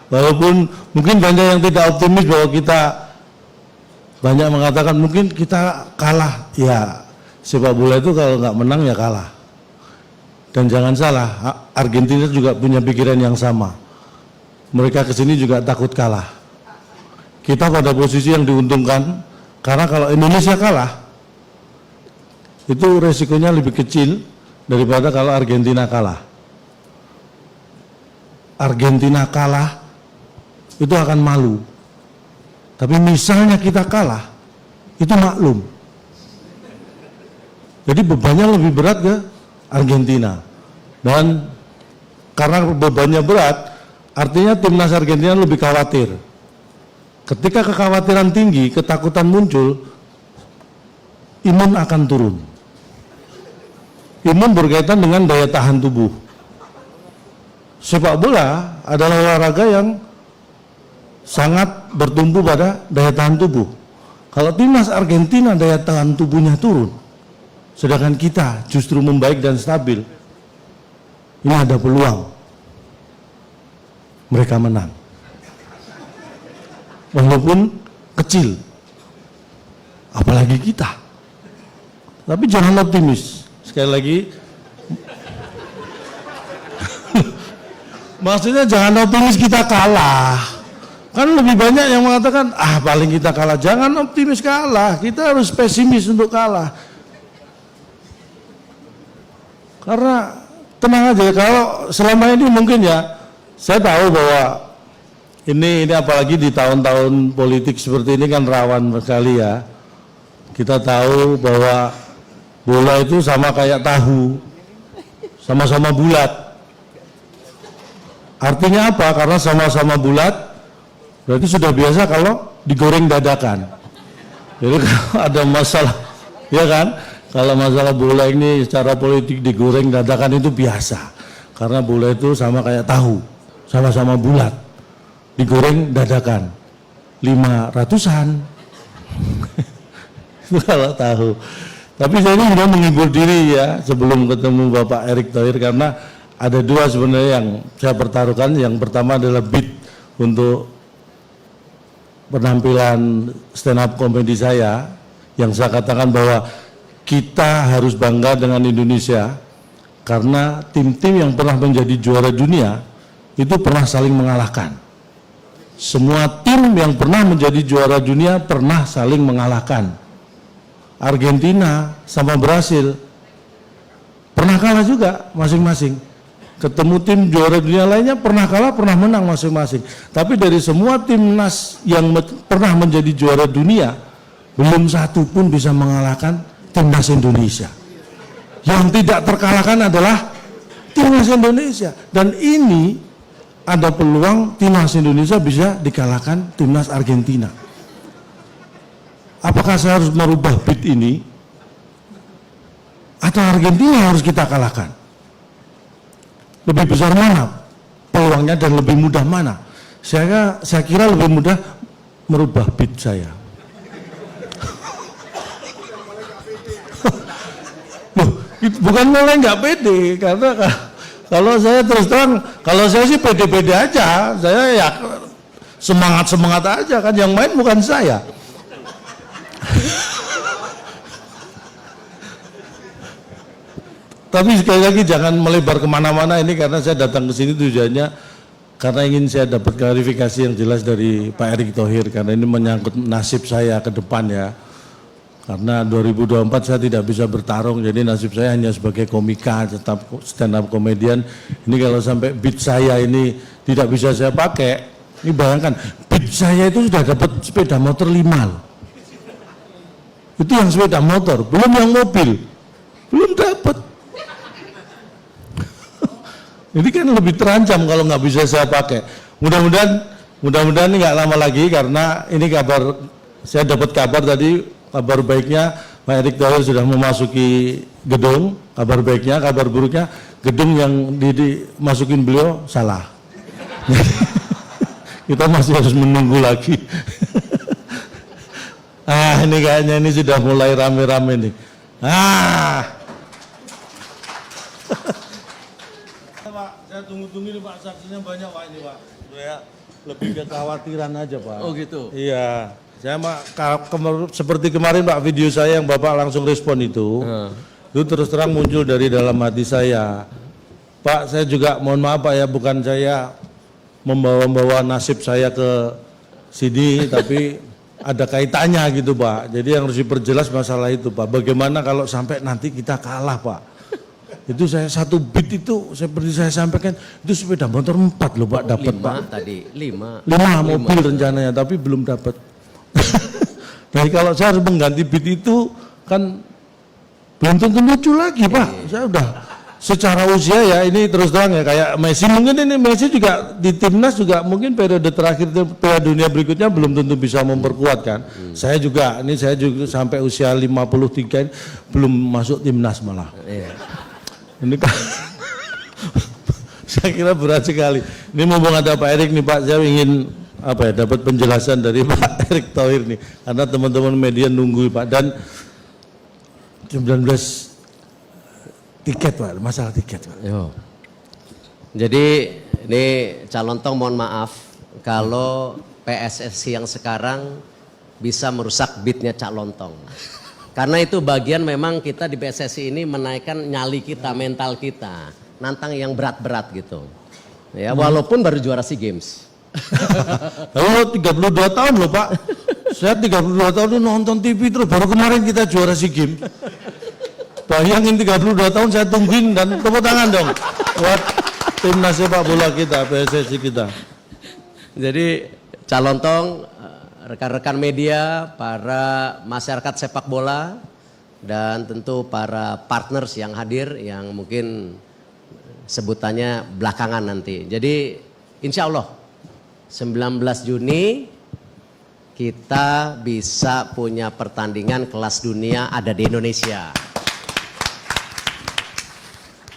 Walaupun mungkin banyak yang tidak optimis bahwa kita, banyak mengatakan mungkin kita kalah. Ya, sepak bola itu kalau nggak menang ya kalah. Dan jangan salah, Argentina juga punya pikiran yang sama. Mereka kesini juga takut kalah. Kita pada posisi yang diuntungkan, karena kalau Indonesia kalah, itu resikonya lebih kecil daripada kalau Argentina kalah. Argentina kalah, itu akan malu. Tapi misalnya kita kalah, itu maklum. Jadi bebannya lebih berat ke Argentina. Dan karena bebannya berat, artinya timnas Argentina lebih khawatir. Ketika kekhawatiran tinggi, ketakutan muncul, imun akan turun. Imun berkaitan dengan daya tahan tubuh. Sepak bola adalah olahraga yang sangat bertumpu pada daya tahan tubuh. Kalau timnas Argentina daya tahan tubuhnya turun, sedangkan kita justru membaik dan stabil, ini ada peluang mereka menang. Walaupun kecil, apalagi kita. Tapi jangan optimis. Sekali lagi, maksudnya jangan optimis kita kalah. Kan lebih banyak yang mengatakan, paling kita kalah. Jangan optimis kalah, kita harus pesimis untuk kalah. Karena tenang aja, kalau selama ini mungkin ya, saya tahu bahwa ini apalagi di tahun-tahun politik seperti ini kan rawan sekali ya. Kita tahu bahwa bola itu sama kayak tahu, sama-sama bulat. Artinya apa? Karena sama-sama bulat, berarti sudah biasa kalau digoreng dadakan. Jadi kalau ada masalah, ya kan? Kalau masalah bola ini secara politik digoreng dadakan itu biasa. Karena bola itu sama kayak tahu, sama-sama bulat, digoreng dadakan. 500-an. Itu kalau tahu. Tapi saya ini sudah menghibur diri ya sebelum ketemu Bapak Erick Thohir, karena ada dua sebenarnya yang saya pertaruhkan. Yang pertama adalah beat untuk penampilan stand up comedy saya, yang saya katakan bahwa kita harus bangga dengan Indonesia karena tim-tim yang pernah menjadi juara dunia itu pernah saling mengalahkan. Semua tim yang pernah menjadi juara dunia pernah saling mengalahkan. Argentina sama Brasil pernah kalah juga masing-masing. Ketemu tim juara dunia lainnya pernah kalah, pernah menang masing-masing. Tapi dari semua timnas yang pernah menjadi juara dunia, belum satu pun bisa mengalahkan timnas Indonesia. Yang tidak terkalahkan adalah timnas Indonesia. Dan ini ada peluang timnas Indonesia bisa dikalahkan timnas Argentina. Apakah saya harus merubah beat ini? Atau Argentina harus kita kalahkan? Lebih besar mana peluangnya dan lebih mudah mana? Saya kira lebih mudah merubah beat saya. Loh, bukan mulai nggak pede, karena kalau saya terus terang, kalau saya sih pede-pede aja, saya ya semangat aja kan, yang main bukan saya. Tapi sekali lagi jangan melebar kemana-mana ini, karena saya datang ke sini tujuannya karena ingin saya dapat klarifikasi yang jelas dari Pak Erick Thohir, karena ini menyangkut nasib saya ke depan ya. Karena 2024 saya tidak bisa bertarung, jadi nasib saya hanya sebagai komika, tetap stand up komedian. Ini kalau sampai beat saya ini tidak bisa saya pakai, ini bayangkan beat saya itu sudah dapat sepeda motor 5 loh. Itu yang sepeda motor, belum yang mobil, belum dapat. Ini kan lebih terancam kalau nggak bisa saya pakai. Mudah-mudahan ini nggak lama lagi, karena ini kabar, saya dapat kabar tadi, kabar baiknya Pak Erick Thohir sudah memasuki gedung. Kabar baiknya, kabar buruknya gedung yang dimasukin beliau salah. Kita masih harus menunggu lagi. Ini kayaknya ini sudah mulai rame-rame nih. Pak, saya tunggu-tunggu ini Pak, saksinya banyak Pak ini Pak. Ya. Lebih kekhawatiran aja Pak. Oh gitu. Iya, saya seperti kemarin Pak video saya yang Bapak langsung respon itu terus terang muncul dari dalam hati saya. Pak, saya juga mohon maaf Pak ya, bukan saya membawa nasib saya ke sini, tapi ada kaitannya gitu Pak. Jadi yang harus diperjelas masalah itu Pak. Bagaimana kalau sampai nanti kita kalah Pak? Itu saya 1 bit itu seperti saya sampaikan itu sepeda motor 4 loh Pak dapat Pak. 5 tadi, 5 mobil rencananya tapi belum dapat. Jadi kalau saya harus mengganti bit itu kan belum tentu lucu lagi Pak. Saya udah secara usia ya ini terus terang ya kayak Messi, mungkin ini Messi juga di timnas juga mungkin periode terakhir Piala Dunia berikutnya belum tentu bisa memperkuat kan. Saya juga sampai usia 53 ini belum masuk timnas malah. Ini kan saya kira berat sekali. Ini mumpung ada Pak Erik nih Pak, saya ingin dapat penjelasan dari Pak Erik Thohir nih karena teman-teman media nunggu Pak. Dan 19 tiket Pak, masalah tiket Pak. Yo. Jadi ini Calontong mohon maaf kalau PSSI yang sekarang bisa merusak beatnya Calontong. Karena itu bagian memang kita di PSSI ini menaikkan nyali kita, mental kita, nantang yang berat-berat gitu. Ya walaupun baru juara SEA Games. Oh 32 tahun loh Pak. Saya 32 tahun itu nonton TV terus baru kemarin kita juara SEA Games. Bayangin 32 tahun saya tungguin dan tepuk tangan dong buat timnas sepak bola kita, PSSI kita. Jadi Calontong, rekan-rekan media, para masyarakat sepak bola, dan tentu para partners yang hadir yang mungkin sebutannya belakangan nanti. Jadi insya Allah 19 Juni kita bisa punya pertandingan kelas dunia ada di Indonesia.